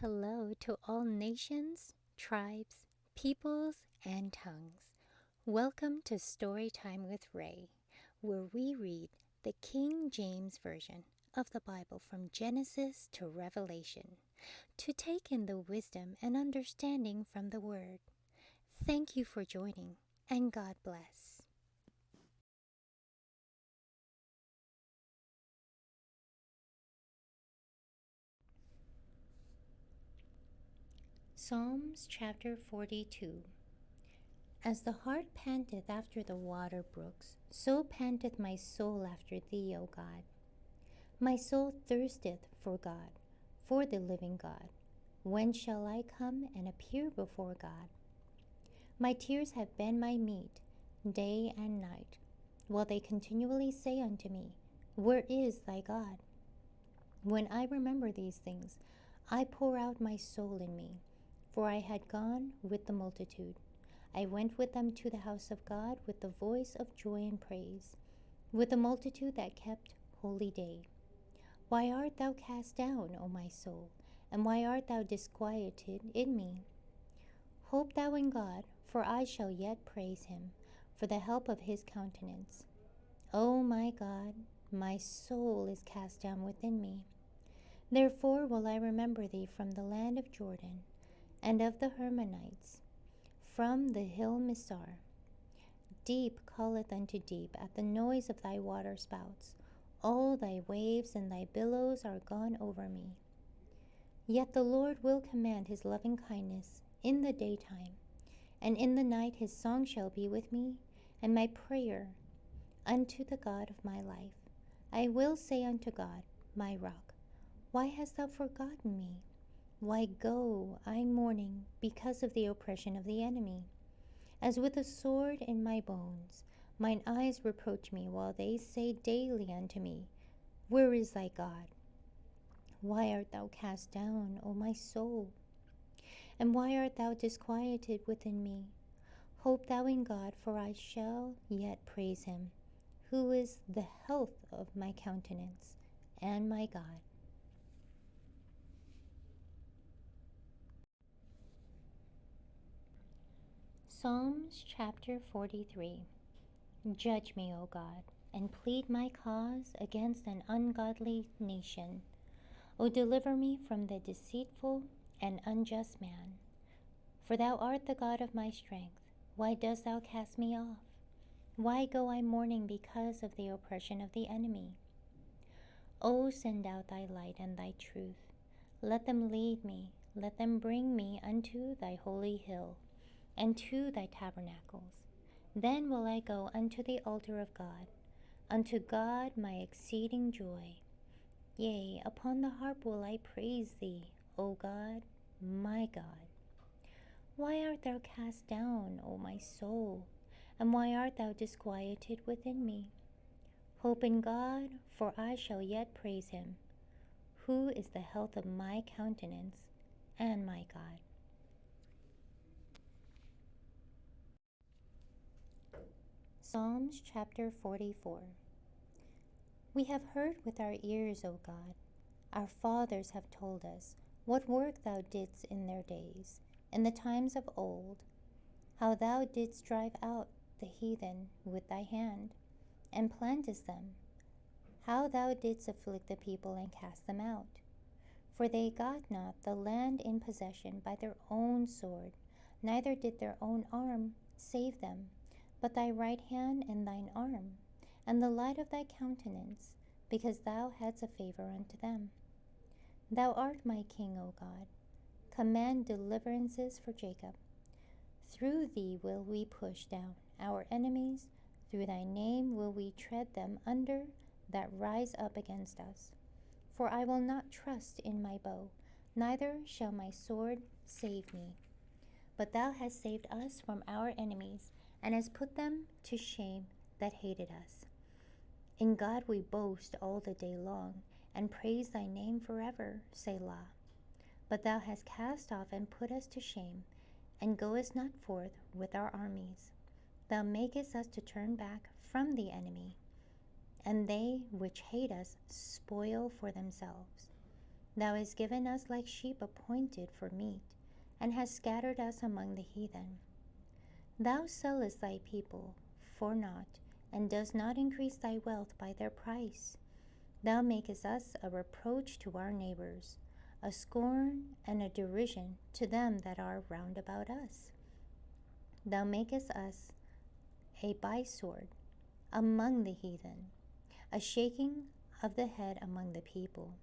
Hello to all nations, tribes, peoples, and tongues. Welcome to Storytime with Rae, where we read the King James Version of the Bible from Genesis to Revelation to take in the wisdom and understanding from the Word. Thank you for joining, and God bless. Psalms Chapter 42. As the hart panteth after the water brooks, so panteth my soul after thee, O God. My soul thirsteth for God, for the living God. When shall I come and appear before God? My tears have been my meat day and night, while they continually say unto me, Where is thy God? When I remember these things, I pour out my soul in me, for I had gone with the multitude. I went with them to the house of God with the voice of joy and praise, with the multitude that kept holy day. Why art thou cast down, O my soul, and why art thou disquieted in me? Hope thou in God, for I shall yet praise him, for the help of his countenance. O my God, my soul is cast down within me. Therefore will I remember thee from the land of Jordan, and of the Hermonites, from the hill Mizar. Deep calleth unto deep at the noise of thy waterspouts. All thy waves and thy billows are gone over me. Yet the Lord will command his loving kindness in the daytime, and in the night his song shall be with me, and my prayer unto the God of my life. I will say unto God, my rock, why hast thou forgotten me? Why go I mourning because of the oppression of the enemy? As with a sword in my bones, mine eyes reproach me, while they say daily unto me, Where is thy God? Why art thou cast down, O my soul? And why art thou disquieted within me? Hope thou in God, for I shall yet praise him, who is the health of my countenance and my God. Psalms chapter 43. Judge me, O God, and plead my cause against an ungodly nation. O deliver me from the deceitful and unjust man. For thou art the God of my strength. Why dost thou cast me off? Why go I mourning because of the oppression of the enemy? O send out thy light and thy truth. Let them lead me, let them bring me unto thy holy hill, and to thy tabernacles. Then will I go unto the altar of God, unto God my exceeding joy. Yea, upon the harp will I praise thee, O God, my God. Why art thou cast down, O my soul, and why art thou disquieted within me? Hope in God, for I shall yet praise him, who is the health of my countenance and my God. Psalms chapter 44. We have heard with our ears, O God. Our fathers have told us what work thou didst in their days, in the times of old, how thou didst drive out the heathen with thy hand, and plantest them, how thou didst afflict the people and cast them out. For they got not the land in possession by their own sword, neither did their own arm save them, but thy right hand and thine arm, and the light of thy countenance, because thou hadst a favour unto them. Thou art my King, O God. Command deliverances for Jacob. Through thee will we push down our enemies, through thy name will we tread them under that rise up against us. For I will not trust in my bow, neither shall my sword save me. But thou hast saved us from our enemies, and hast put them to shame that hated us. In God we boast all the day long, and praise thy name forever, Selah. But thou hast cast off and put us to shame, and goest not forth with our armies. Thou makest us to turn back from the enemy, and they which hate us spoil for themselves. Thou hast given us like sheep appointed for meat, and hast scattered us among the heathen. Thou sellest thy people for naught, and dost not increase thy wealth by their price. Thou makest us a reproach to our neighbors, a scorn and a derision to them that are round about us. Thou makest us a bysword among the heathen, a shaking of the head among the people.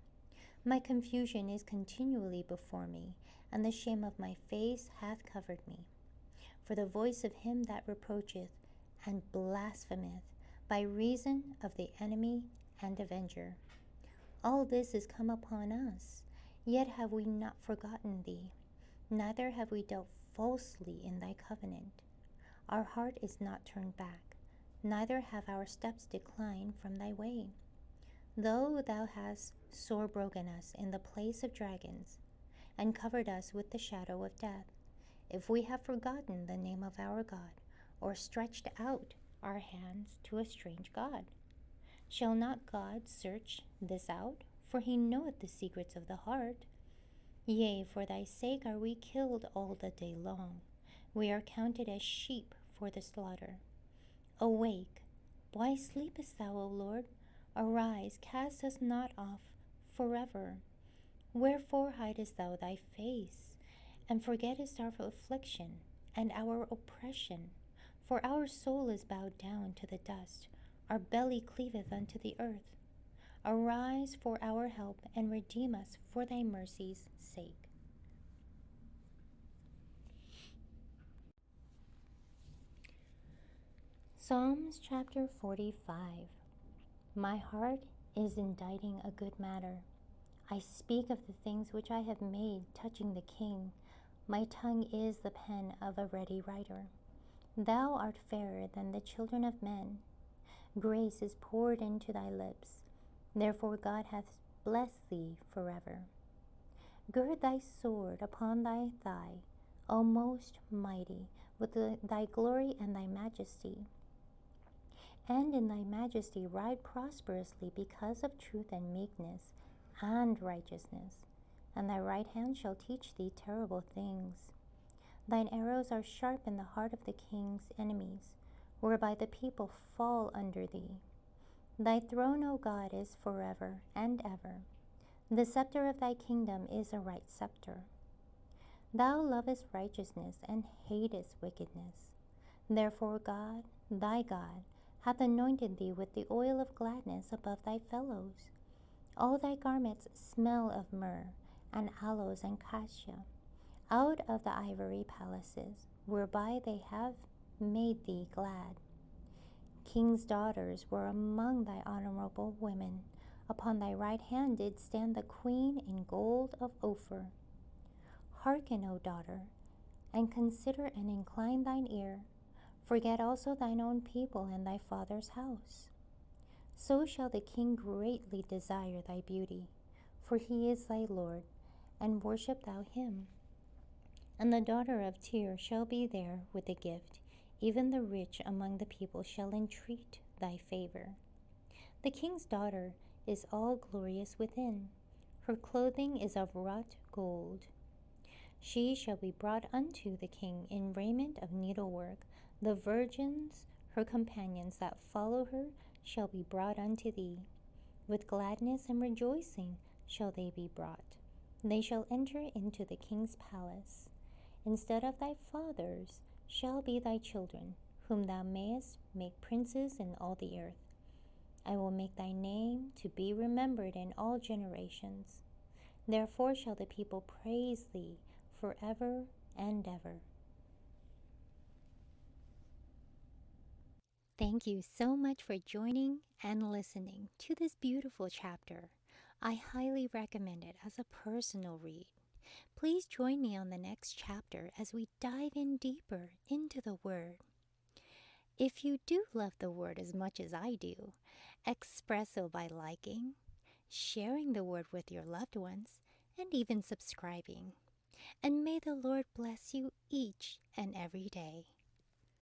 My confusion is continually before me, and the shame of my face hath covered me. For the voice of him that reproacheth and blasphemeth by reason of the enemy and avenger. All this is come upon us, yet have we not forgotten thee, neither have we dealt falsely in thy covenant. Our heart is not turned back, neither have our steps declined from thy way. Though thou hast sore broken us in the place of dragons, and covered us with the shadow of death, if we have forgotten the name of our God, or stretched out our hands to a strange God, shall not God search this out? For he knoweth the secrets of the heart. Yea, for thy sake are we killed all the day long. We are counted as sheep for the slaughter. Awake, why sleepest thou, O Lord? Arise, cast us not off forever. Wherefore hidest thou thy face, and forgettest our affliction and our oppression? For our soul is bowed down to the dust, our belly cleaveth unto the earth. Arise for our help, and redeem us for thy mercy's sake. Psalms chapter 45. My heart is inditing a good matter. I speak of the things which I have made touching the king. My tongue is the pen of a ready writer. Thou art fairer than the children of men. Grace is poured into thy lips. Therefore God hath blessed thee forever. Gird thy sword upon thy thigh, O most mighty, with thy glory and thy majesty. And in thy majesty ride prosperously because of truth and meekness and righteousness. And thy right hand shall teach thee terrible things. Thine arrows are sharp in the heart of the king's enemies, whereby the people fall under thee. Thy throne, O God, is forever and ever. The scepter of thy kingdom is a right scepter. Thou lovest righteousness and hatest wickedness. Therefore God, thy God, hath anointed thee with the oil of gladness above thy fellows. All thy garments smell of myrrh, and aloes and cassia, out of the ivory palaces, whereby they have made thee glad. King's daughters were among thy honorable women. Upon thy right hand did stand the queen in gold of Ophir. Hearken, O daughter, and consider and incline thine ear. Forget also thine own people and thy father's house. So shall the king greatly desire thy beauty, for he is thy Lord, and worship thou him. And the daughter of Tyre shall be there with a gift, even the rich among the people shall entreat thy favor. The king's daughter is all glorious within. Her clothing is of wrought gold. She shall be brought unto the king in raiment of needlework. The virgins, her companions that follow her, shall be brought unto thee. With gladness and rejoicing shall they be brought. They shall enter into the king's palace. Instead of thy fathers shall be thy children, whom thou mayest make princes in all the earth. I will make thy name to be remembered in all generations. Therefore shall the people praise thee forever and ever. Thank you so much for joining and listening to this beautiful chapter. I highly recommend it as a personal read. Please join me on the next chapter as we dive in deeper into the Word. If you do love the Word as much as I do, express so by liking, sharing the Word with your loved ones, and even subscribing. And may the Lord bless you each and every day.